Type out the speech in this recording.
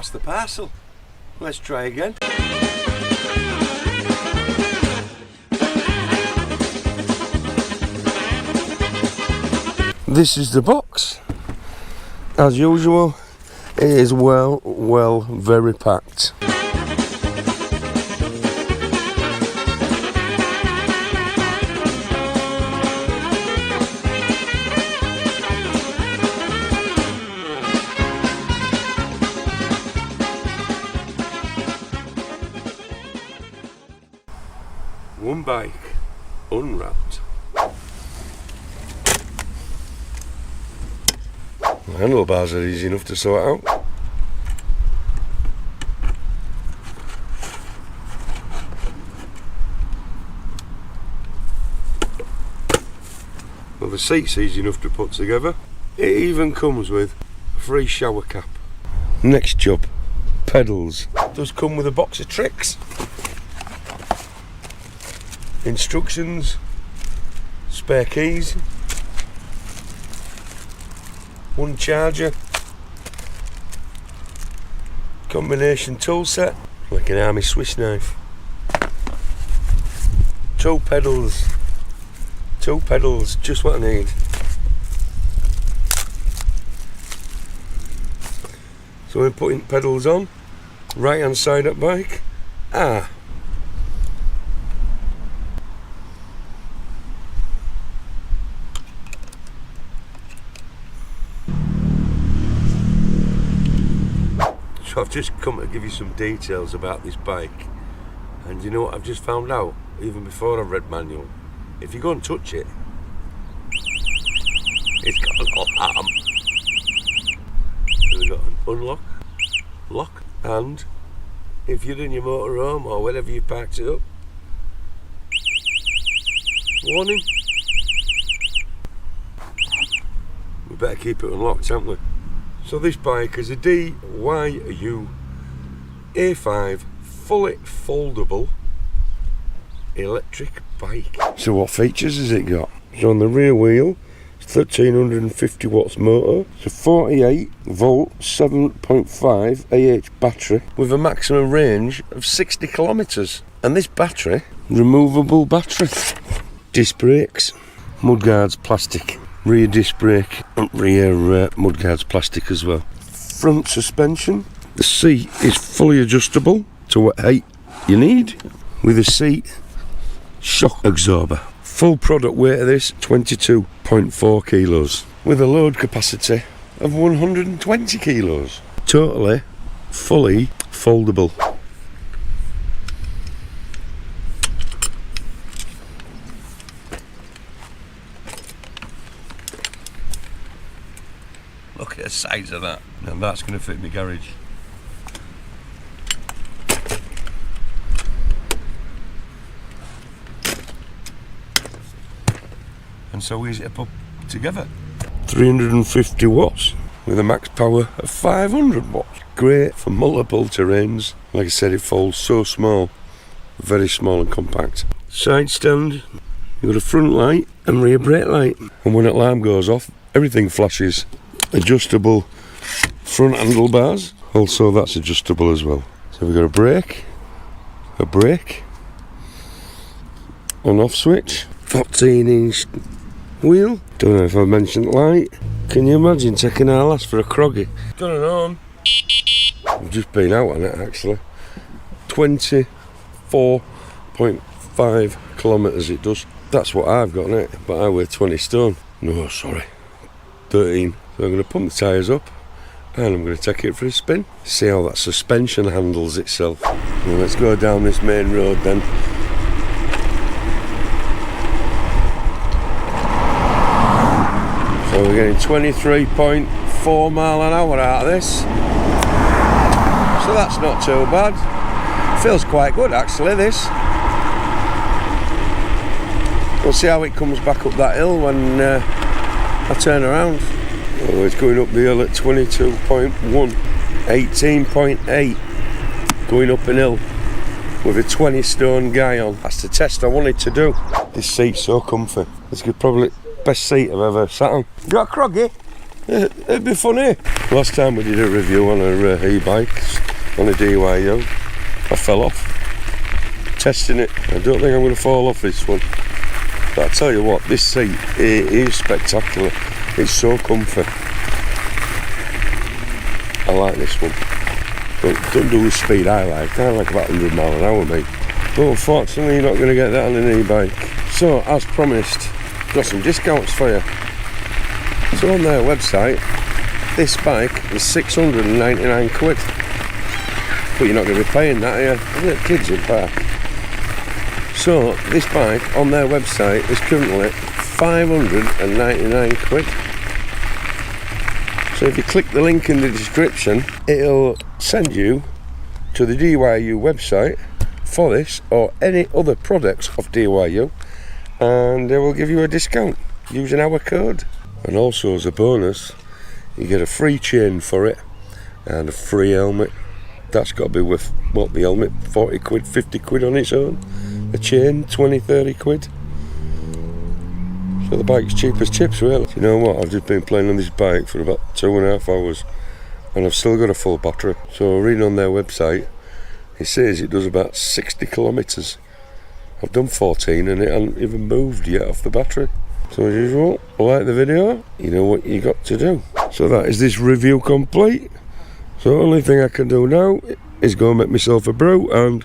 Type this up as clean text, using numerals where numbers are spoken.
past the parcel. Let's try again. This is the box. As usual, it is well, very packed. One bike unwrapped. The handlebars are easy enough to sort out. Well, the seat's easy enough to put together. It even comes with a free shower cap. Next job, pedals. It does come with a box of tricks. Instructions, spare keys, one charger, combination tool set, like an army Swiss knife, two pedals, just what I need. So when putting pedals on, right hand side up bike, So I've just come to give you some details about this bike, and you know what I've just found out, even before I've read manual, if you go and touch it, it's got an arm. It's got an unlock, lock, and if you're in your motorhome or wherever you parked it up, warning, we better keep it unlocked, haven't we? So this bike is a DYU A5 fully foldable electric bike. So what features has it got? So on the rear wheel, it's 1350 watts motor. It's a 48 volt 7.5 AH battery with a maximum range of 60 kilometres. And this battery, removable battery. Disc brakes, mudguards plastic. Rear disc brake, rear mudguards plastic as well. Front suspension. The seat is fully adjustable to what height you need, with a seat shock absorber. Full product weight of this, 22.4 kilos, with a load capacity of 120 kilos. Totally, fully foldable. Look at the size of that. Now that's going to fit my garage. And so easy to put together. 350 watts with a max power of 500 watts. Great for multiple terrains. Like I said, it folds so small, very small and compact. Side stand, you've got a front light and rear brake light. And when alarm goes off, everything flashes. Adjustable front handlebars, also that's adjustable as well. So we've got a brake, on off switch, 14-inch wheel. Don't know if I mentioned light. Can you imagine taking our lass for a croggy? Got it on. I've just been out on it actually. 24.5 kilometres it does. That's what I've got on it, but I weigh 20 stone. No, sorry, 13. So I'm going to pump the tyres up and I'm going to take it for a spin, see how that suspension handles itself. Well, let's go down this main road then. So we're getting 23.4 mile an hour out of this, so that's not too bad. Feels quite good actually, this. We'll see how it comes back up that hill when I turn around. Oh, it's going up the hill at 22.1, 18.8, going up an hill with a 20 stone guy on. That's the test I wanted to do. This seat's so comfy. This is probably the best seat I've ever sat on. You got a croggy? It'd be funny. Last time we did a review on her e-bike, on a DYU. I fell off testing it. I don't think I'm going to fall off this one. But I tell you what, this seat it is spectacular. It's so comfy. I like this one. But don't do the speed I like about 100 mile an hour, mate. But unfortunately you're not going to get that on an e-bike. So as promised, got some discounts for you. So on their website, this bike is 699 quid. But you're not going to be paying that, are you? You've got kids in park. So this bike on their website is currently 599 quid. So if you click the link in the description, it'll send you to the DYU website for this or any other products of DYU, and they will give you a discount using our code. And also as a bonus, you get a free chain for it and a free helmet. That's got to be worth, what, the helmet? 40 quid, 50 quid on its own. The chain, 20, 30 quid. So the bike's cheap as chips, really. You know what, I've just been playing on this bike for about 2.5 hours and I've still got a full battery. So reading on their website, it says it does about 60 kilometres. I've done 14 and it hasn't even moved yet off the battery. So as usual, like the video, you know what you got to do. So that is this review complete. So the only thing I can do now is go and make myself a brew and